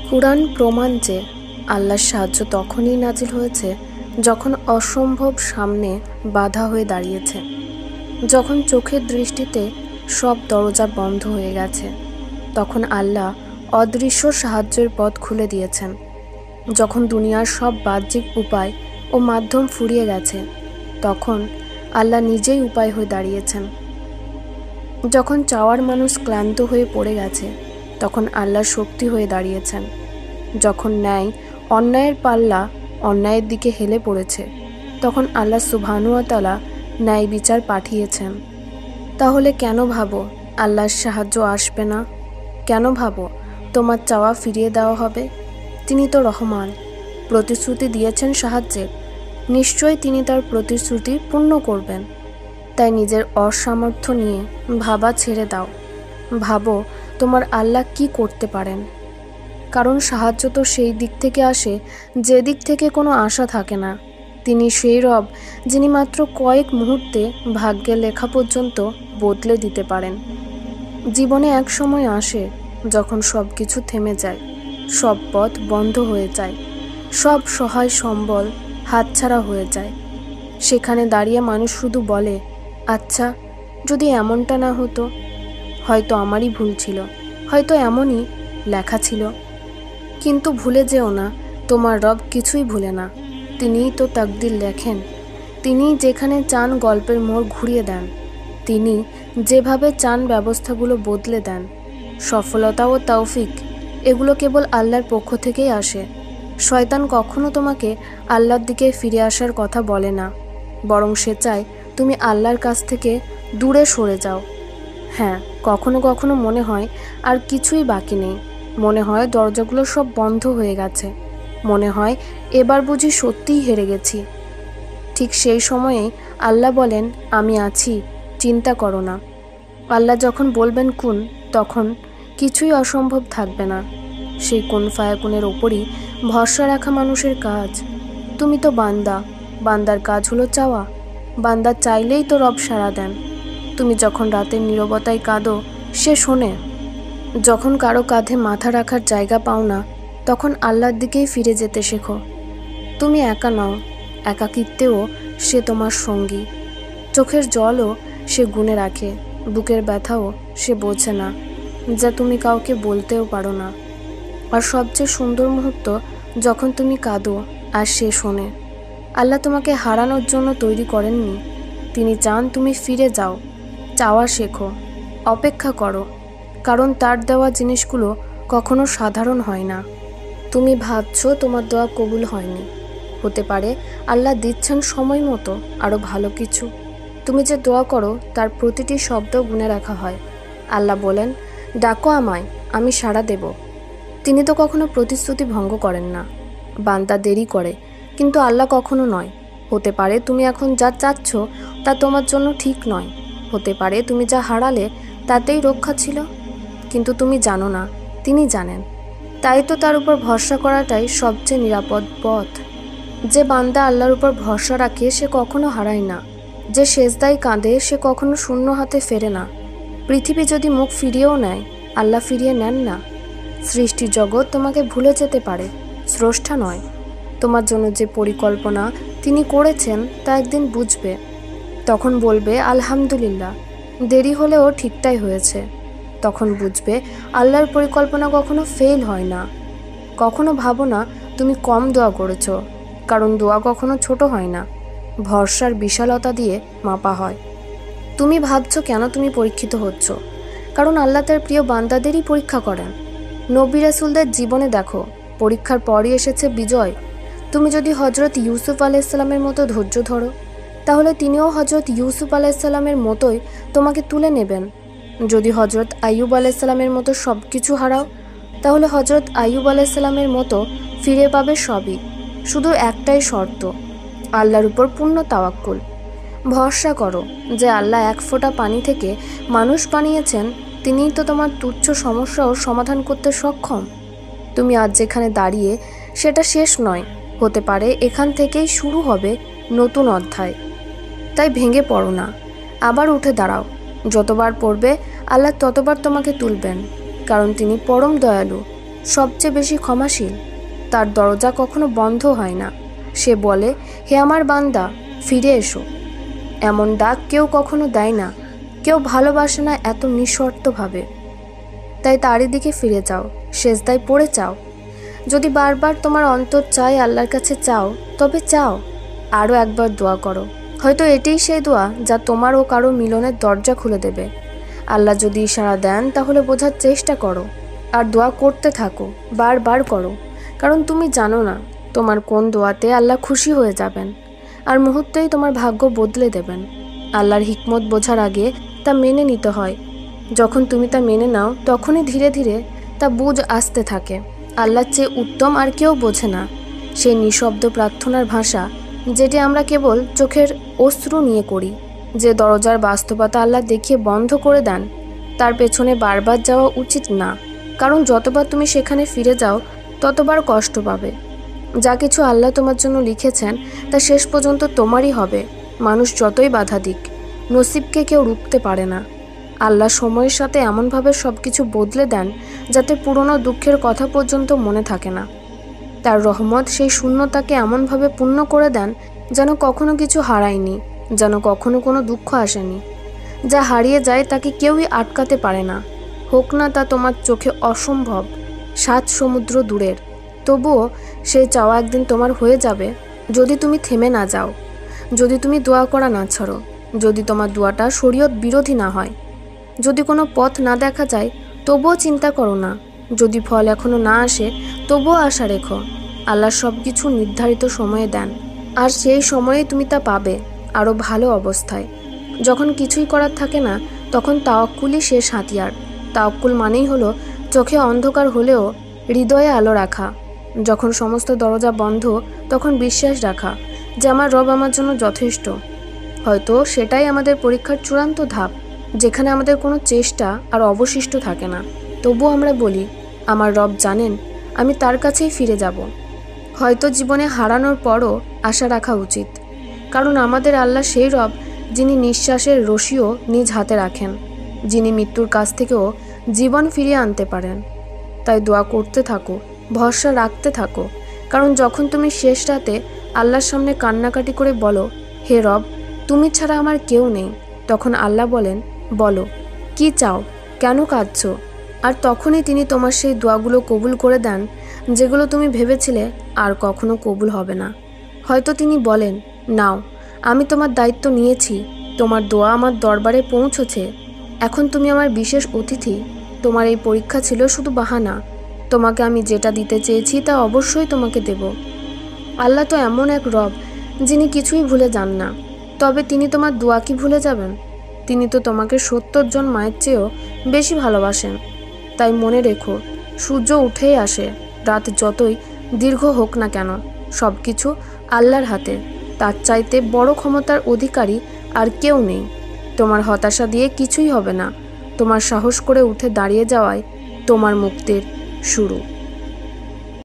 কুরআন প্রমাণ যে আল্লাহর সাহায্য তখনই নাজিল হয়েছে যখন অসম্ভব সামনে বাধা হয়ে দাঁড়িয়েছে, যখন চোখের দৃষ্টিতে সব দরজা বন্ধ হয়ে গেছে, তখন আল্লাহ অদৃশ্য সাহায্যের পথ খুলে দিয়েছেন। যখন দুনিয়ার সব বাহ্যিক উপায় ও মাধ্যম ফুরিয়ে গেছে, তখন আল্লাহ নিজেই উপায় হয়ে দাঁড়িয়েছেন। যখন চাওয়ার মানুষ ক্লান্ত হয়ে পড়ে গেছে, তখন আল্লাহ শক্তি হয়ে দাঁড়িয়েছেন। যখন ন্যায় অন্যায়ের পাল্লা অন্যায়ের দিকে হেলে পড়েছে, তখন আল্লাহ সুবহানাহু ওয়া তাআলা ন্যায় বিচার পাঠিয়েছেন। তাহলে কেন ভাবো আল্লাহর সাহায্য আসবে না? কেন ভাবো তোমার চাওয়া ফিরিয়ে দেওয়া হবে? তিনি তো রহমান, প্রতিশ্রুতি দিয়েছেন সাহায্যের। নিশ্চয়ই তিনি তার প্রতিশ্রুতি পূর্ণ করবেন। তাই নিজের অসামর্থ্য নিয়ে ভাবা ছেড়ে দাও। ভাবো তোমার আল্লাহ কি করতে পারেন। কারণ সাহায্য তো সেই দিক থেকে আসে যে দিক থেকে কোনো আশা থাকে না। তিনি সেই রব যিনি মাত্র কয়েক মুহূর্তে ভাগ্যের লেখা পর্যন্ত বদলে দিতে পারেন। জীবনে এক সময় আসে যখন সব কিছু থেমে যায়, সব পথ বন্ধ হয়ে যায়, সব সহায় সম্বল হাতছাড়া হয়ে যায়। সেখানে দাঁড়িয়ে মানুষ শুধু বলে, আচ্ছা যদি এমনটা না হতো, হয়তো আমারই ভুল ছিল, হয়তো এমনই লেখা ছিল। কিন্তু ভুলে যেও না, তোমার রব কিছুই ভুলে না। তিনিই তো তাকদির লেখেন। তিনিই যেখানে চান গল্পের মোড় ঘুরিয়ে দেন। তিনি যেভাবে চান ব্যবস্থাগুলো বদলে দেন। সফলতা ও তৌফিক এগুলো কেবল আল্লাহর পক্ষ থেকেই আসে। শয়তান কখনো তোমাকে আল্লাহর দিকে ফিরে আসার কথা বলে না, বরং সে চায় তুমি আল্লাহর কাছ থেকে দূরে সরে যাও। হ্যাঁ, কখনো কখনো মনে হয় আর কিছুই বাকি নেই। মনে হয় দরজাগুলো সব বন্ধ হয়ে গেছে। মনে হয় এবার বুঝি সত্যিই হেরে গেছি। ঠিক সেই সময়ে আল্লাহ বলেন, আমি আছি, চিন্তা করো না। আল্লাহ যখন বলবেন কুন, তখন কিছুই অসম্ভব থাকবে না। সেই কুন ফায়াকুনের ওপরই ভরসা রাখা মানুষের কাজ। তুমি তো বান্দা, বান্দার কাজ হলো চাওয়া। বান্দা চাইলেই তো রব সাড়া দেন। তুমি যখন রাতের নীরবতায় কাঁদো, সে শোনে। যখন কারো কাঁধে মাথা রাখার জায়গা পাও না, তখন আল্লাহর দিকেই ফিরে যেতে শেখো। তুমি একা নও, একাকিত্বেও সে তোমার সঙ্গী। চোখের জলও সে গুণে রাখে, বুকের ব্যথাও সে বোঝে না, যা তুমি কাউকে বলতেও পারো না। আর সবচেয়ে সুন্দর মুহূর্ত যখন তুমি কাঁদো আর সে শোনে। আল্লাহ তোমাকে হারানোর জন্য তৈরি করেননি। তিনি চান তুমি ফিরে যাও, চাওয়া শেখো, অপেক্ষা করো। কারণ তার দেওয়া জিনিসগুলো কখনো সাধারণ হয় না। তুমি ভাবছো তোমার দোয়া কবুল হয়নি। হতে পারে আল্লাহ দিচ্ছেন সময় মতো আরও ভালো কিছু। তুমি যে দোয়া করো তার প্রতিটি শব্দ গুণে রাখা হয়। আল্লাহ বলেন, ডাকো আমায়, আমি সাড়া দেব। তিনি তো কখনো প্রতিশ্রুতি ভঙ্গ করেন না। বান্দা দেরি করে, কিন্তু আল্লাহ কখনো নয়। হতে পারে তুমি এখন যা চাচ্ছ তা তোমার জন্য ঠিক নয়। হতে পারে তুমি যা হারালে তাতেই রক্ষা ছিল। কিন্তু তুমি জানো না, তিনি জানেন। তাই তো তার উপর ভরসা করাটাই সবচেয়ে নিরাপদ পথ। যে বান্দা আল্লাহর উপর ভরসা রাখে সে কখনো হারায় না। যে সেজদায় কাঁদে সে কখনো শূন্য হাতে ফেরে না। পৃথিবী যদি মুখ ফিরিয়েও নেয়, আল্লাহ ফিরিয়ে নেন না। সৃষ্টি জগৎ তোমাকে ভুলে যেতে পারে, স্রষ্টা নয়। তোমার জন্য যে পরিকল্পনা তিনি করেছেন তা একদিন বুঝবে। তখন বলবে, আলহামদুলিল্লাহ, দেরি হলেও ঠিকটাই হয়েছে। তখন বুঝবে আল্লাহর পরিকল্পনা কখনো ফেল হয় না। কখনো ভাবো না তুমি কম দোয়া করেছো, কারণ দোয়া কখনো ছোট হয় না, ভরসার বিশালতা দিয়ে মাপা হয়। তুমি ভাবছো কেন তুমি পরীক্ষিত হচ্ছ, কারণ আল্লাহ তার প্রিয় বান্দাদেরই পরীক্ষা করেন। নবী রাসূলদের জীবনে দেখো, পরীক্ষার পরই এসেছে বিজয়। তুমি যদি হজরত ইউসুফ আলাইহিসসালামের মতো ধৈর্য ধরো, তাহলে তিনিও হজরত ইউসুফ আলাইহিসসালামের মতোই তোমাকে তুলে নেবেন। যদি হজরত আইয়ুব আলাইহিসসালামের মতো সব কিছু হারাও, তাহলে হজরত আইয়ুব আলাইহিসসালামের মতো ফিরে পাবে সবই। শুধু একটাই শর্ত, আল্লাহর উপর পূর্ণ তাওয়াক্কুল। ভরসা করো যে আল্লাহ এক ফোঁটা পানি থেকে মানুষ বানিয়েছেন, তিনিই তো তোমার তুচ্ছ সমস্যাও সমাধান করতে সক্ষম। তুমি আজ যেখানে দাঁড়িয়ে সেটা শেষ নয়, হতে পারে এখান থেকেই শুরু হবে নতুন অধ্যায়। তাই ভেঙে পড়ো না, আবার উঠে দাঁড়াও। যতবার পড়বে আল্লাহ ততবার তোমাকে তুলবেন, কারণ তিনি পরম দয়ালু, সবচেয়ে বেশি ক্ষমাশীল। তার দরজা কখনো বন্ধ হয় না। সে বলে, হে আমার বান্দা, ফিরে এসো। এমন ডাক কেউ কখনো দেয় না, কেউ ভালোবাসে না এত নিঃশর্তভাবে। তাই তারই দিকে ফিরে যাও, সেজদায় পড়ে চাও। যদি বারবার তোমার অন্তর চায় আল্লাহর কাছে চাও, তবে চাও, আরও একবার দোয়া করো। হয়তো এটাই সেই দোয়া যা তোমার ও কারো মিলনের দরজা খুলে দেবে। আল্লাহ যদি ইশারা দেন তাহলে বোঝার চেষ্টা করো, আর দোয়া করতে থাকো, বারবার করো। কারণ তুমি জানো না তোমার কোন দোয়াতে আল্লাহ খুশি হয়ে যাবেন, আর মুহূর্তেই তোমার ভাগ্য বদলে দেবেন। আল্লাহর হিকমত বোঝার আগে তা মেনে নিতে হয়। যখন তুমি তা মেনে নাও, তখনই ধীরে ধীরে তা বুঝ আসতে থাকে। আল্লাহর চেয়ে উত্তম আর কেউ বোঝে না সেই নিঃশব্দ প্রার্থনার ভাষা, যেটি আমরা কেবল চোখের অশ্রু নিয়ে করি। যে দরজার বাস্তবতা আল্লাহ দেখিয়ে বন্ধ করে দেন, তার পেছনে বারবার যাওয়া উচিত না। কারণ যতবার তুমি সেখানে ফিরে যাও, ততবার কষ্ট পাবে। যা কিছু আল্লাহ তোমার জন্য লিখেছেন তা শেষ পর্যন্ত তোমারই হবে। মানুষ যতই বাধা দিক, নসিবকে কেউ রুখতে পারে না। আল্লাহ সময়ের সাথে এমনভাবে সব কিছু বদলে দেন যাতে পুরনো দুঃখের কথা পর্যন্ত মনে থাকে না। তার রহমত সেই শূন্যতাকে এমনভাবে পূর্ণ করে দেন যেন কখনো কিছু হারায়নি, যেন কখনো কোনো দুঃখ আসেনি। যা হারিয়ে যায় তাকে কেউই আটকাতে পারে না, হোক না তা তোমার চোখে অসম্ভব 7 সমুদ্র দূরের। তবুও সেই চাওয়া একদিন তোমার হয়ে যাবে, যদি তুমি থেমে না যাও, যদি তুমি দোয়া করা না ছাড়ো, যদি তোমার দোয়াটা শরীয়ত বিরোধী না হয়। যদি কোনো পথ না দেখা যায়, তবুও চিন্তা করো না। যদি ফল এখনো না আসে, তবুও আশা রেখো। আল্লাহ সব কিছু নির্ধারিত সময়ে দেন, আর সেই সময়ে তুমি তা পাবে, আরও ভালো অবস্থায়। যখন কিছুই করার থাকে না, তখন তাওয়াক্কুলই শেষ হাতিয়ার। তাওয়াক্কুল মানেই হলো চোখে অন্ধকার হলেও হৃদয়ে আলো রাখা। যখন সমস্ত দরজা বন্ধ, তখন বিশ্বাস রাখা যে আমার রব আমার জন্য যথেষ্ট। হয়তো সেটাই আমাদের পরীক্ষার চূড়ান্ত ধাপ, যেখানে আমাদের কোনো চেষ্টা আর অবশিষ্ট থাকে না। তবুও আমরা বলি, আমার রব জানেন, আমি তার কাছেই ফিরে যাব। হয়তো জীবনে হারানোর পরও আশা রাখা উচিত, কারণ আমাদের আল্লাহ সেই রব যিনি নিঃশ্বাসের রশিও নিজ হাতে রাখেন, যিনি মৃত্যুর কাছ থেকেও জীবন ফিরিয়ে আনতে পারেন। তাই দোয়া করতে থাকো, ভরসা রাখতে থাকো। কারণ যখন তুমি শেষ রাতে আল্লাহর সামনে কান্নাকাটি করে বলো, হে রব, তুমি ছাড়া আমার কেউ নেই, তখন আল্লাহ বলেন, বলো কি চাও, কেন কাঁদছো? আর তখনই তিনি তোমার সেই দোয়াগুলো কবুল করে দেন, যেগুলো তুমি ভেবেছিলে আর কখনো কবুল হবে না। হয়তো তিনি বলেন, নাও, আমি তোমার দায়িত্ব নিয়েছি, তোমার দোয়া আমার দরবারে পৌঁছেছে, এখন তুমি আমার বিশেষ অতিথি। তোমার এই পরীক্ষা ছিল শুধু বাহানা, তোমাকে আমি যেটা দিতে চেয়েছি তা অবশ্যই তোমাকে দেব। আল্লাহ তো এমন এক রব যিনি কিছুই ভুলে যান না। তবে তিনি তোমার দোয়া কি ভুলে যাবেন? তিনি তো তোমাকে 70 জন মায়ের চেয়েও বেশি ভালোবাসেন। তাই মনে রেখো, সূর্য উঠেই আসে, রাত যতই দীর্ঘ হোক না কেন, সব কিছু আল্লাহর হাতে। তার চাইতে বড় ক্ষমতার অধিকারী আর কেউ নেই। তোমার হতাশা দিয়ে কিছুই হবে না। তোমার সাহস করে উঠে দাঁড়িয়ে যাওয়াই তোমার মুক্তির শুরু।